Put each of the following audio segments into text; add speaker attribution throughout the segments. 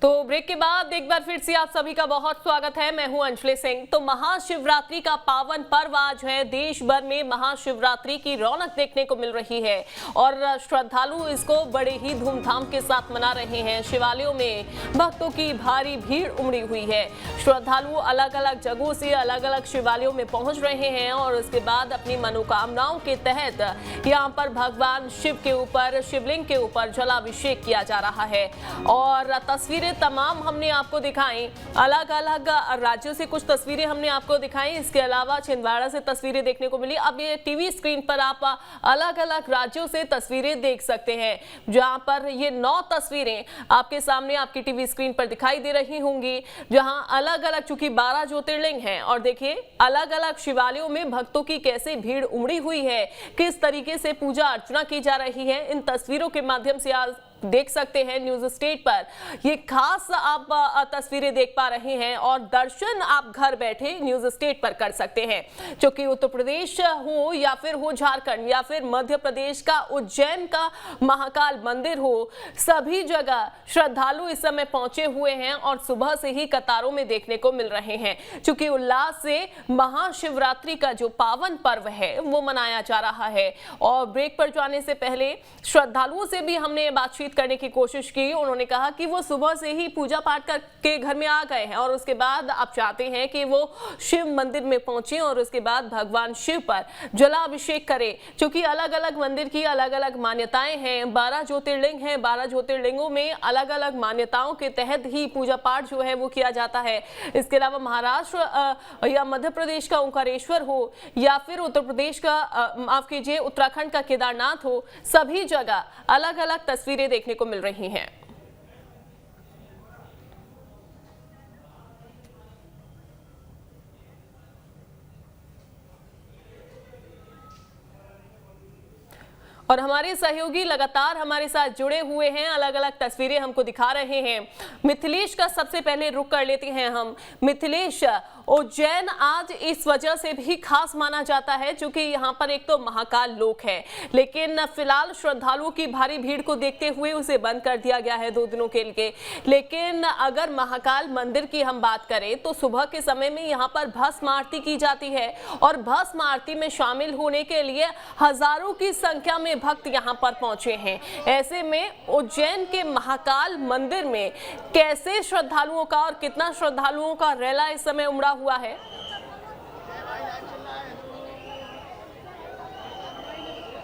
Speaker 1: तो ब्रेक के बाद एक बार फिर से आप सभी का बहुत स्वागत है। मैं हूं अंजलि सिंह। तो महाशिवरात्रि का पावन पर्व आज है। देश भर में महाशिवरात्रि की रौनक देखने को मिल रही है और श्रद्धालु इसको बड़े ही धूमधाम के साथ मना रहे हैं। शिवालयों में भक्तों की भारी भीड़ उमड़ी हुई है। श्रद्धालु अलग अलग जगहों से अलग अलग शिवालयों में पहुंच रहे हैं और उसके बाद अपनी मनोकामनाओं के तहत यहाँ पर भगवान शिव के ऊपर, शिवलिंग के ऊपर जलाभिषेक किया जा रहा है। और तस्वीरें तमाम हमने आपको दिखाई, अलग अलग राज्यों से कुछ तस्वीरें हमने आपको दिखाई। इसके अलावा छिंदवाड़ा से तस्वीरें देखने को मिली। अब ये टीवी स्क्रीन पर आप अलग अलग राज्यों से तस्वीरें देख सकते हैं, जहां पर ये 9 तस्वीरें आपके सामने आपकी टीवी स्क्रीन पर दिखाई दे रही होंगी, जहां अलग अलग, चूंकि 12 ज्योतिर्लिंग हैं और देखिए अलग अलग शिवालयों में भक्तों की कैसे भीड़ उमड़ी हुई है, किस तरीके से पूजा अर्चना की जा रही है। इन तस्वीरों के माध्यम से आज देख सकते हैं न्यूज स्टेट पर ये खास आप तस्वीरें देख पा रहे हैं और दर्शन आप घर बैठे न्यूज स्टेट पर कर सकते हैं। क्योंकि उत्तर प्रदेश हो या फिर हो झारखंड या फिर मध्य प्रदेश का उज्जैन का महाकाल मंदिर हो, सभी जगह श्रद्धालु इस समय पहुंचे हुए हैं और सुबह से ही कतारों में देखने को मिल रहे हैं। क्योंकि उल्लास से महाशिवरात्रि का जो पावन पर्व है वो मनाया जा रहा है। और ब्रेक पर जाने से पहले श्रद्धालुओं से भी हमने बातचीत करने की कोशिश की। उन्होंने कहा कि वो सुबह से ही पूजा पाठ करके घर में आ गए हैं और उसके बाद आप चाहते हैं कि वो शिव मंदिर में पहुंचे और उसके बाद भगवान शिव पर जलाभिषेक करें। क्योंकि अलग अलग मंदिर की अलग अलग मान्यताएं हैं। 12 ज्योतिर्लिंग हैं, 12 ज्योतिर्लिंगों में अलग अलग मान्यताओं के तहत ही पूजा पाठ जो है वो किया जाता है। इसके अलावा महाराष्ट्र या मध्य प्रदेश का ओंकारेश्वर हो या फिर उत्तर प्रदेश का माफ कीजिए उत्तराखंड का केदारनाथ हो, सभी जगह अलग अलग तस्वीरें देखने को मिल रही हैं। और हमारे सहयोगी लगातार हमारे साथ जुड़े हुए हैं, अलग अलग तस्वीरें हमको दिखा रहे हैं। मिथिलेश का सबसे पहले रुख कर लेते हैं हम। मिथिलेश, उज्जैन आज इस वजह से भी खास माना जाता है क्योंकि यहाँ पर एक तो महाकाल लोक है, लेकिन फिलहाल श्रद्धालुओं की भारी भीड़ को देखते हुए उसे बंद कर दिया गया है 2 दिनों के लिए। लेकिन अगर महाकाल मंदिर की हम बात करें तो सुबह के समय में यहाँ पर भस्म आरती की जाती है और भस्म आरती में शामिल होने के लिए हजारों की संख्या में भक्त यहां पर पहुंचे हैं। ऐसे में उज्जैन के महाकाल मंदिर में कैसे श्रद्धालुओं का और कितना श्रद्धालुओं का रैला इस समय उमड़ा हुआ है?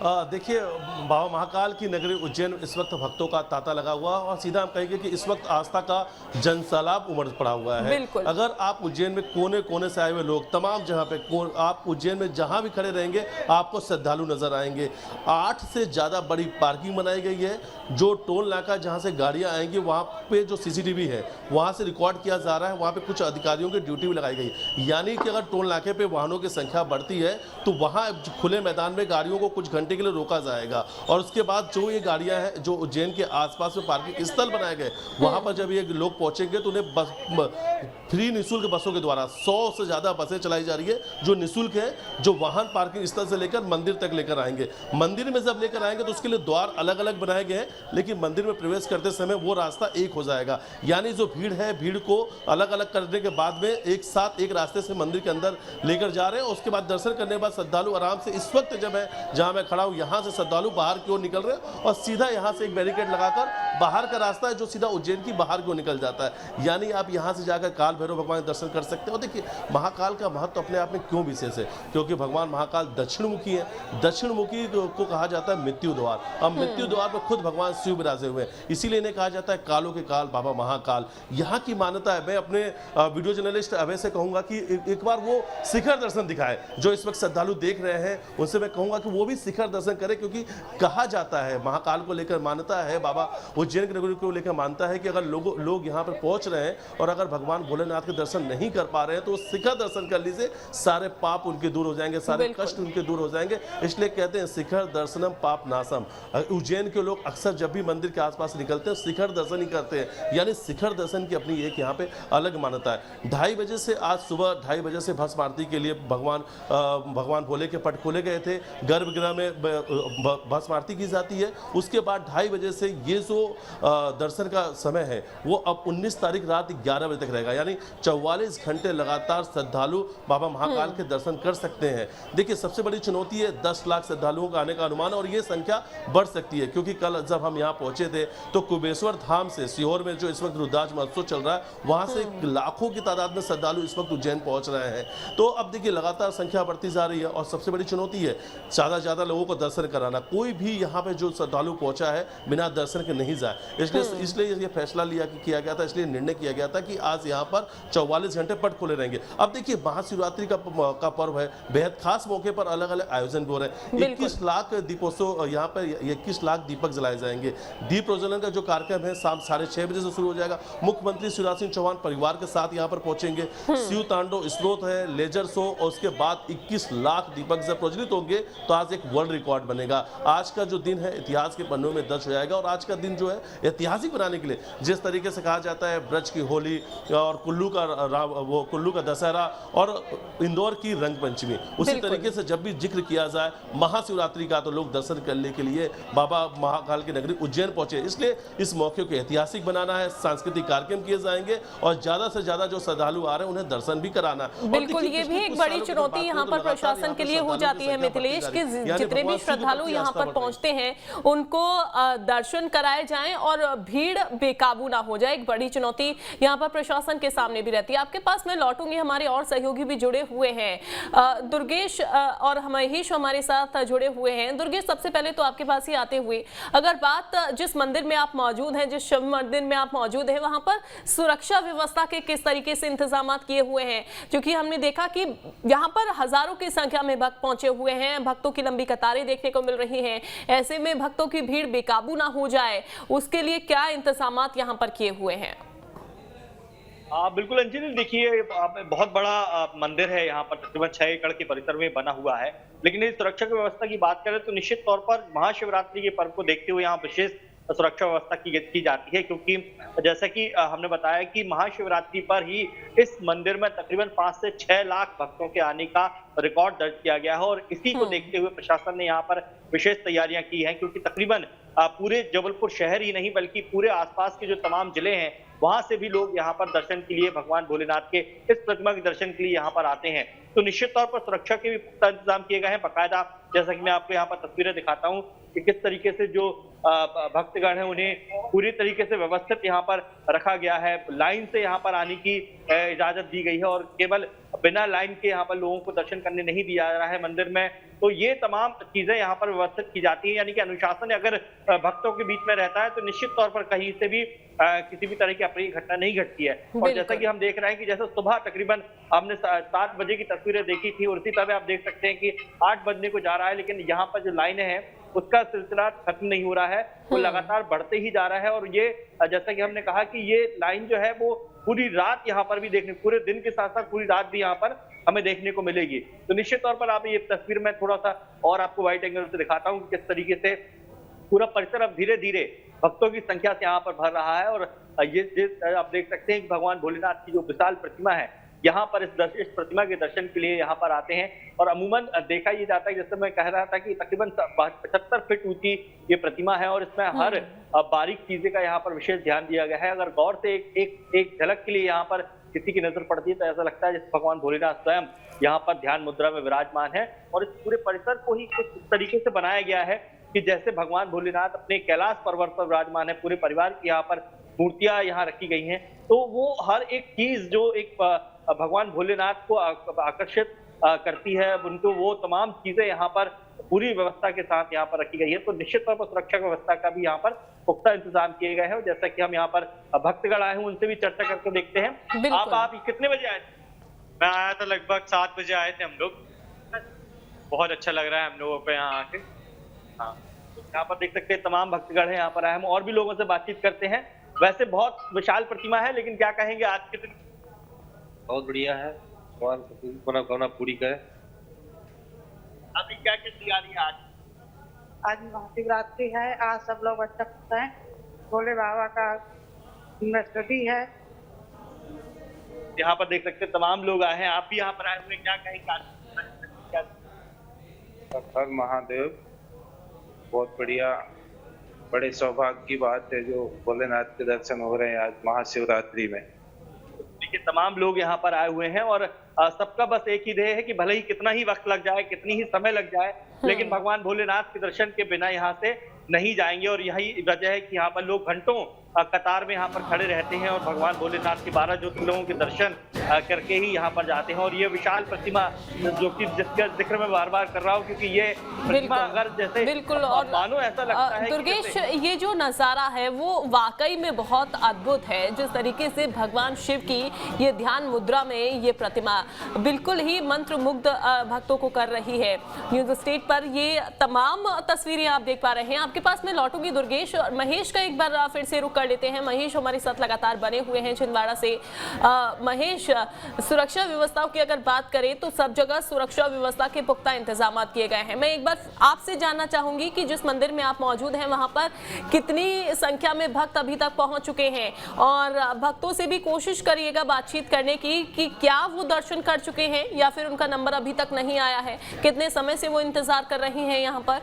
Speaker 2: देखिए, बाबा महाकाल की नगरी उज्जैन इस वक्त भक्तों का तांता लगा हुआ और सीधा हम कहेंगे कि इस वक्त आस्था का जनसैलाब उमड़ पड़ा हुआ है। अगर आप उज्जैन में कोने कोने से आए हुए लोग, तमाम जहां पे आप उज्जैन में जहां भी खड़े रहेंगे आपको श्रद्धालु नजर आएंगे। 8 से ज़्यादा बड़ी पार्किंग बनाई गई है। जो टोल नाका जहाँ से गाड़ियाँ आएंगी वहाँ पे जो CCTV है वहाँ से रिकॉर्ड किया जा रहा है। वहाँ पे कुछ अधिकारियों की ड्यूटी भी लगाई गई। यानी कि अगर टोल नाके पे वाहनों की संख्या बढ़ती है तो वहाँ खुले मैदान में गाड़ियों को कुछ घंटे के लिए रोका जाएगा और उसके बाद जो ये गाड़ियां हैं जो उज्जैन के आसपास में पार्किंग स्थल बनाए गए वहां पर जब ये लोग पहुंचेंगे तो उन्हें फ्री निःशुल्क बसों के द्वारा 100 से ज़्यादा बसें चलाई जा रही है जो निःशुल्क है, जो वाहन पार्किंग स्थल से लेकर मंदिर तक लेकर आएंगे। मंदिर में जब लेकर आएंगे तो उसके लिए द्वार अलग अलग बनाए गए हैं, लेकिन मंदिर में प्रवेश करते समय वो रास्ता एक हो जाएगा। यानी जो भीड़ है, भीड़ को अलग अलग करने के बाद में एक साथ एक रास्ते से मंदिर के अंदर लेकर जा रहे हैं। उसके बाद दर्शन करने के बाद श्रद्धालु आराम से, इस वक्त जब मैं जहाँ मैं खड़ा हूँ यहाँ से श्रद्धालु बाहर की ओर निकल रहे हैं और सीधा यहाँ से एक बैरिकेड लगाकर बाहर का रास्ता है जो सीधा उज्जैन की बाहर की ओर निकल जाता है। यानी आप यहाँ से जाकर काल भैरव भगवान दर्शन कर सकते हो। देखिए, महाकाल का महत्व अपने आप में क्यों विशेष है, क्योंकि भगवान महाकाल दक्षिणमुखी है। दक्षिणमुखी को कहा जाता है मृत्यु द्वार। अब मृत्यु द्वार पर खुद भगवान शिव विराजे हुए हैं, इसीलिए इन्हें कहा जाता है कालों के काल बाबा महाकाल। यहाँ की मान्यता है। मैं अपने वीडियो जर्नलिस्ट अभय से कहूँगा कि एक बार वो शिखर दर्शन दिखाए। जो इस वक्त श्रद्धालु देख रहे हैं उनसे मैं कहूँगा कि वो भी शिखर दर्शन करें, क्योंकि कहा जाता है, महाकाल को लेकर मान्यता है, बाबा उज्जैन की नगरी को लेकर मानता है कि अगर लोग यहाँ पर पहुँच रहे हैं और अगर भगवान भोलेनाथ के दर्शन नहीं कर पा रहे हैं तो शिखर दर्शन करने से सारे पाप उनके दूर हो जाएंगे, सारे कष्ट उनके दूर हो जाएंगे। इसलिए कहते हैं शिखर दर्शनम पाप नाशम। उज्जैन के लोग अक्सर जब भी मंदिर के आसपास निकलते हैं शिखर दर्शन ही करते हैं। यानी शिखर दर्शन की अपनी एक यहाँ पे अलग मान्यता है। 2:30 बजे से आज सुबह 2:30 बजे से भस्म आरती के लिए भगवान भोले के पट खोले गए थे। गर्भगृह में भस्म आरती की जाती है। उसके बाद 2:30 बजे से ये जो दर्शन का समय है वो अब 19 तारीख रात 11 बजे तक रहेगा, यानी 44 घंटे लगातार श्रद्धालु बाबा महाकाल के दर्शन कर सकते हैं। देखिए, सबसे बड़ी चुनौती है 10 लाख श्रद्धालुओं का आने का अनुमान, और ये संख्या बढ़ सकती है क्योंकि कल जब हम यहाँ पहुंचे थे तो कुबेश्वर धाम से सीहोर में जो इस वक्त रुद्राक्ष महोत्सव चल रहा है वहां से लाखों की तादाद में श्रद्धालु इस वक्त उज्जैन पहुंच रहे हैं। तो अब देखिए लगातार संख्या बढ़ती जा रही है और सबसे बड़ी चुनौती है ज्यादा से ज्यादा लोगों को दर्शन कराना। कोई भी यहाँ पे जो श्रद्धालु पहुंचा है बिना दर्शन के नहीं जाए, इसलिए ये फैसला किया गया था, इसलिए निर्णय किया गया था कि आज यहाँ पर 44 घंटे पट खुले रहेंगे। अब देखिए, महाशिवरात्रि का पर्व है, बेहद खास मौके पर अलग अलग आयोजन हो रहे हैं। 21 लाख दीपोत्सव, यहाँ पर 21 लाख दीपक जलाए जाएंगे। दीप प्रज्वलन का जो कार्यक्रम है शाम 6:30 बजे से शुरू हो जाएगा। मुख्यमंत्री शिवराज सिंह चौहान परिवार के साथ यहाँ पर पहुंचेंगे। शिव तांडव स्रोत है, लेजर शो, और उसके बाद 21 लाख दीपक जब प्रज्वलित होंगे तो आज एक वर्ल्ड रिकॉर्ड बनेगा। आज का जो दिन है इतिहास के पन्नों में दर्ज हो जाएगा, और आज का दिन जो है ऐतिहासिक बनाने के लिए जिस तरीके से कहा जाता है ब्रज की होली और कुल्लू का दशहरा और इंदौर की रंग पंचमी, उसी तरीके से जब भी जिक्र किया जाए महाशिवरात्रि का तो लोग दर्शन करने के लिए बाबा महाकाल की नगरी उज्जैन पहुंचे। इसलिए इस मौके को ऐतिहासिक बनाना है, सांस्कृतिक कार्यक्रम किए जाएंगे और ज्यादा से ज्यादा जो श्रद्धालु आ रहे हैं उन्हें दर्शन भी कराना।
Speaker 1: बिल्कुल, ये भी एक बड़ी चुनौती यहाँ पर प्रशासन के लिए हो जाती है मिथिलेश, कि जितने भी श्रद्धालु यहाँ पर पहुंचते हैं उनको दर्शन कराए जाएं और भीड़ बेकाबू ना हो जाए। एक बड़ी चुनौती यहाँ पर प्रशासन के सामने भी रहती है। आपके पास मैं लौटूंगी, हमारे और सहयोगी भी जुड़े हुए हैं, दुर्गेश और महेश हमारे साथ जुड़े हुए हैं। दुर्गेश, सबसे पहले तो आपके पास ही आते हुए, अगर बात जिस मंदिर में आप मौजूद हैं, जिस शिव मंदिर में आप मौजूद हैं, वहां पर सुरक्षा व्यवस्था के किस तरीके से इंतजाम किए हुए हैं? क्योंकि हमने देखा कि यहाँ पर हजारों की संख्या में भक्त पहुंचे हुए हैं, भक्तों की लंबी कतारें देखने को मिल रही हैं। ऐसे में भक्तों की भीड़ बेकाबू ना हो जाए उसके लिए क्या इंतजामात यहाँ पर किए हुए हैं?
Speaker 3: बिल्कुल अंजलि, देखिए बहुत बड़ा मंदिर है, यहाँ पर तकरीबन 6 एकड़ के परिसर में बना हुआ है। लेकिन इस सुरक्षा की व्यवस्था की बात करें तो निश्चित तौर पर महाशिवरात्रि के पर्व को देखते हुए यहाँ विशेष सुरक्षा व्यवस्था की जाती है, क्योंकि जैसा कि हमने बताया कि महाशिवरात्रि पर ही इस मंदिर में तकरीबन 5 से 6 लाख भक्तों के आने का रिकॉर्ड दर्ज किया गया है। और इसी को देखते हुए प्रशासन ने यहाँ पर विशेष तैयारियां की हैं, क्योंकि तकरीबन पूरे जबलपुर शहर ही नहीं बल्कि पूरे आसपास के जो तमाम जिले हैं वहां से भी लोग यहाँ पर दर्शन के लिए, भगवान भोलेनाथ के इस प्रतिमा के दर्शन के लिए यहाँ पर आते हैं। तो निश्चित तौर पर सुरक्षा के भी पुख्ता इंतजाम किए गए हैं बाकायदा। जैसा कि मैं आपको यहाँ पर तस्वीरें दिखाता हूँ कि किस तरीके से जो भक्तगण हैं उन्हें पूरी तरीके से व्यवस्थित यहाँ पर रखा गया है। लाइन से यहाँ पर आने की इजाजत दी गई है और केवल बिना लाइन के यहाँ पर लोगों को दर्शन करने नहीं दिया जा रहा है मंदिर में। तो ये तमाम चीजें यहाँ पर व्यवस्थित की जाती है, यानी कि अनुशासन अगर भक्तों के बीच में रहता है तो निश्चित तौर पर कहीं से भी किसी भी तरह की अप्रिय घटना नहीं घटती है। और जैसा कि हम देख रहे हैं कि जैसे सुबह तकरीबन हमने 7 बजे की तस्वीरें देखी थी और उसी तरह आप देख सकते हैं कि 8 बजने को जा रहा है, लेकिन यहाँ पर जो लाइनें हैं उसका सिलसिला खत्म नहीं हो रहा है, वो लगातार बढ़ते ही जा रहा है। और ये जैसा कि हमने कहा कि ये लाइन जो है वो पूरी रात यहाँ पर भी देखने, पूरे दिन के साथ साथ पूरी रात भी यहाँ पर हमें देखने को मिलेगी। तो निश्चित तौर पर आप ये तस्वीर में थोड़ा सा और आपको वाइड एंगल से दिखाता हूँ किस तरीके से पूरा परिसर अब धीरे धीरे भक्तों की संख्या से यहाँ पर भर रहा है। और ये आप देख सकते हैं कि भगवान भोलेनाथ की जो विशाल प्रतिमा है यहाँ पर इस प्रतिमा के दर्शन के लिए यहाँ पर आते हैं। और अमूमन देखा ये जाता है, जैसे मैं कह रहा था कि तकरीबन 75 फीट ऊंची ये प्रतिमा है और इसमें हर बारीक चीजें का यहाँ पर विशेष ध्यान दिया गया है। अगर गौर से एक झलक के लिए यहाँ पर किसी की नजर पड़ती है तो ऐसा लगता है जैसे भगवान भोलेनाथ स्वयं यहाँ पर ध्यान मुद्रा में विराजमान है। और इस पूरे परिसर को ही कुछ इस तरीके से बनाया गया है कि जैसे भगवान भोलेनाथ अपने कैलाश पर्वत पर विराजमान है, पूरे परिवार की यहाँ पर मूर्तियां यहाँ रखी गई हैं। तो वो हर एक चीज जो एक भगवान भोलेनाथ को आकर्षित करती है, उनको वो तमाम चीजें यहाँ पर पूरी व्यवस्था के साथ यहाँ पर रखी गई है। तो निश्चित तौर पर सुरक्षा व्यवस्था का भी यहाँ पर पुख्ता इंतजाम किए गए हैं। और जैसा कि हम यहाँ पर भक्तगण आए हैं उनसे भी चर्चा करके देखते हैं। आप कितने बजे आए थे?
Speaker 4: मैं आया था लगभग 7 बजे आए थे हम लोग। बहुत अच्छा लग रहा है हम लोगों को यहाँ आके।
Speaker 3: हाँ, यहाँ पर देख सकते हैं तमाम भक्तगण हैं यहाँ पर आए। हम और भी लोगों से बातचीत करते हैं। वैसे बहुत विशाल प्रतिमा है, लेकिन क्या कहेंगे आज के दिन?
Speaker 5: बहुत बढ़िया है, भगवान पूरी करे।
Speaker 3: अभी क्या क्या तैयारी है आज?
Speaker 6: आज महाशिवरात्रि है, आज सब लोग अच्छा करते हैं। भोले बाबा का स्तुति है।
Speaker 3: यहाँ पर देख सकते हैं तमाम लोग आए हैं, आप भी यहाँ पर आए हुए, क्या कहेंगे?
Speaker 5: हर महादेव, बहुत बढ़िया, बड़े सौभाग्य की बात है जो भोलेनाथ के दर्शन हो रहे हैं आज महाशिवरात्रि में।
Speaker 3: देखिए तमाम लोग यहाँ पर आए हुए हैं और सबका बस एक ही ध्येय है कि भले ही कितना ही वक्त लग जाए, कितनी ही समय लग जाए, लेकिन भगवान भोलेनाथ के दर्शन के बिना यहाँ से नहीं जाएंगे। और यही वजह है कि यहाँ पर लोग घंटों कतार में यहाँ पर खड़े रहते हैं और भगवान भोलेनाथ के 12 ज्योतिर्लिंगों के दर्शन करके ही यहाँ पर जाते हैं। और ये विशाल प्रतिमा जो कि जिसका जिक्र मैं बार बार कर रहा हूँ, क्योंकि ये प्रतिमा अगर जैसे
Speaker 1: बिल्कुल, और
Speaker 3: मानो ऐसा लगता है
Speaker 1: दुर्गेश, ये जो नजारा है वो वाकई में बहुत अद्भुत है। जिस तरीके से भगवान शिव की ये ध्यान मुद्रा में ये प्रतिमा बिल्कुल ही मंत्र मुग्ध भक्तों को कर रही है। न्यूज स्टेट पर ये तमाम तस्वीरें आप देख पा रहे हैं। आपके पास मैं लौटूंगी दुर्गेश, और महेश का एक बार फिर से रुक कर लेते हैं। महेश हमारे साथ लगातार बने हुए हैं छिंदवाड़ा से। महेश, सुरक्षा व्यवस्थाओं की अगर बात करें तो सब जगह सुरक्षा व्यवस्था के पुख्ता इंतजाम किए गए हैं। मैं एक बार आपसे जानना चाहूंगी कि जिस मंदिर में आप मौजूद हैं वहां पर कितनी संख्या में भक्त अभी तक पहुंच चुके हैं, और भक्तों से भी कोशिश करिएगा बातचीत करने की कि क्या वो दर्शन कर चुके हैं या फिर उनका नंबर अभी तक नहीं आया है, कितने समय से वो इंतजार कर रही हैं यहाँ पर।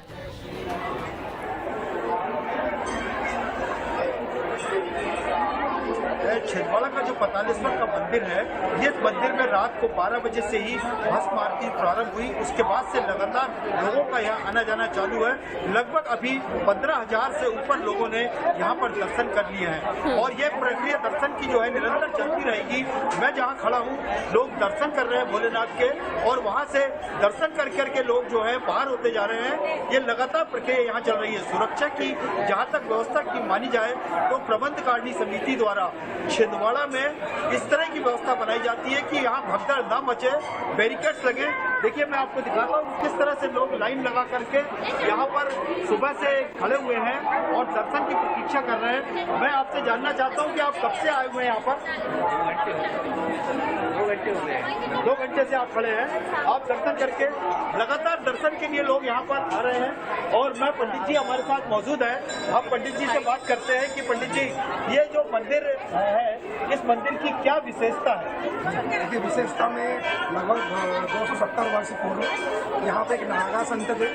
Speaker 7: छिंदवाड़ा का जो 45वां का मंदिर है, इस मंदिर में रात को 12 बजे से ही भस्म आरती प्रारंभ हुई। उसके बाद से लगातार लोगों का यहाँ आना जाना चालू है। लगभग अभी 15,000 से ऊपर लोगों ने यहाँ पर दर्शन कर लिए हैं और ये प्रक्रिया दर्शन की जो है निरंतर चलती रहेगी। मैं जहाँ खड़ा हूँ, लोग दर्शन कर रहे हैं भोलेनाथ के, और वहाँ से दर्शन कर करके लोग जो है बाहर होते जा रहे हैं। ये लगातार प्रक्रिया यहाँ चल रही है। सुरक्षा की जहाँ तक व्यवस्था की मानी जाए तो प्रबंधकारिणी समिति द्वारा छिंदवाड़ा में इस तरह की व्यवस्था बनाई जाती है कि यहाँ भगदड़ न मचे, बैरिकेड्स लगे। देखिए मैं आपको दिखाता हूँ किस तरह से लोग लाइन लगा करके यहाँ पर सुबह से खड़े हुए हैं और दर्शन की प्रतीक्षा कर रहे हैं। मैं आपसे जानना चाहता हूँ कि आप कब से आए हुए हैं यहाँ पर? 2 घंटे हो गए। 2 घंटे से आप खड़े हैं। आप दर्शन करके लगातार दर्शन के लिए लोग यहाँ पर आ रहे हैं। और मैं पंडित जी हमारे साथ मौजूद है। आप पंडित जी से बात करते हैं कि पंडित जी, ये जो मंदिर है, इस मंदिर की क्या विशेषता है?
Speaker 8: देखिए, विशेषता में लगभग 270 वर्ष पूर्व यहाँ पे एक नागा संत थे,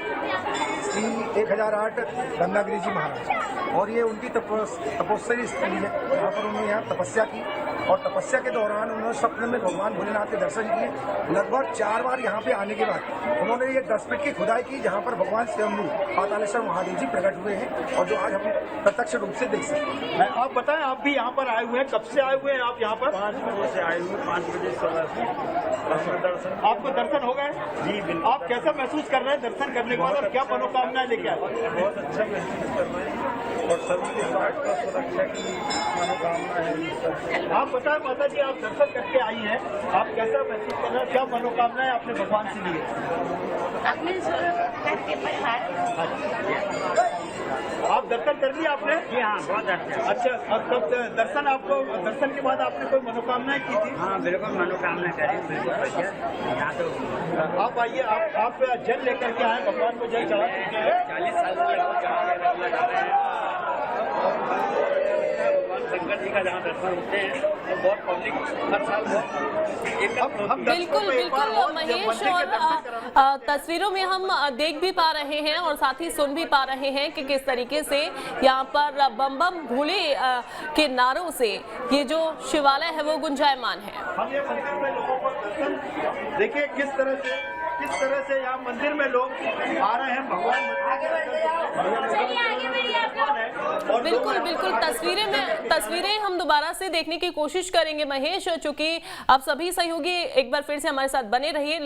Speaker 8: श्री 1008 गंगागिरी जी महाराज, और ये उनकी तपस्वी स्थली है। यहाँ पर उन्होंने यहाँ तपस्या की और तपस्या के दौरान उन्होंने स्वप्न में भगवान भोलेनाथ के दर्शन किए। लगभग 4 बार यहाँ पे आने के बाद उन्होंने ये 10 फीट की खुदाई की, जहाँ पर भगवान स्वयंभू पातालेश्वर महादेव जी प्रकट हुए हैं और जो आज हम प्रत्यक्ष रूप से देख सकते हैं।
Speaker 7: आप बताएं, आप भी यहाँ पर आए हुए हैं, कब से आए हुए हैं आप यहाँ पर?
Speaker 8: 5 बजे से आए हुए, 5 बजे से दर्शन।
Speaker 7: आपको दर्शन हो गए?
Speaker 8: जी बिल्कुल।
Speaker 7: आप कैसा महसूस कर रहे हैं दर्शन करने के बाद, और क्या मनोकामनाएं लेके आए?
Speaker 8: बहुत अच्छा महसूस कर रहे हैं और सभी के स्वास्थ्य का सुरक्षा की मनोकामना है।
Speaker 7: आप बताएं माता जी, आप दर्शन करके आई हैं, आप कैसा महसूस कर रहे हैं, क्या मनोकामनाएं आपने भगवान से ली
Speaker 6: अपने करके परिवार।
Speaker 7: आप दर्शन कर लिए आपने?
Speaker 8: जी हाँ, बहुत अच्छा।
Speaker 7: अच्छा, और तब दर्शन आपको, दर्शन के बाद आपने कोई मनोकामनाएं की थी?
Speaker 8: हाँ बिल्कुल, मनोकामना करें, बिल्कुल बढ़िया। यहाँ तो
Speaker 7: आप आइए, आप जल लेकर के आए, भगवान को जल चढ़ा चुके हैं।
Speaker 8: 40 साल से लगा रहे हैं। भगवान शंकर जी का जहाँ दर्शन होते हैं तो बहुत पब्लिक हर साल
Speaker 1: बिल्कुल बिल्कुल महेश, और तस्वीरों में हम देख भी पा रहे हैं और साथ ही सुन भी पा रहे हैं कि किस तरीके से यहाँ पर बम बम भोले के नारों से ये जो शिवालय है वो गुंजायमान है।
Speaker 7: हम ये मंदिर में लोगों को दर्शन, देखिए किस तरह से यहाँ मंदिर में लोग आ रहे हैं। भगवान
Speaker 1: बिल्कुल बिल्कुल, तस्वीरें हम दोबारा से देखने की कोशिश करेंगे महेश, चूंकि आप सभी सहयोगी एक बार फिर से हमारे साथ बने रहिए।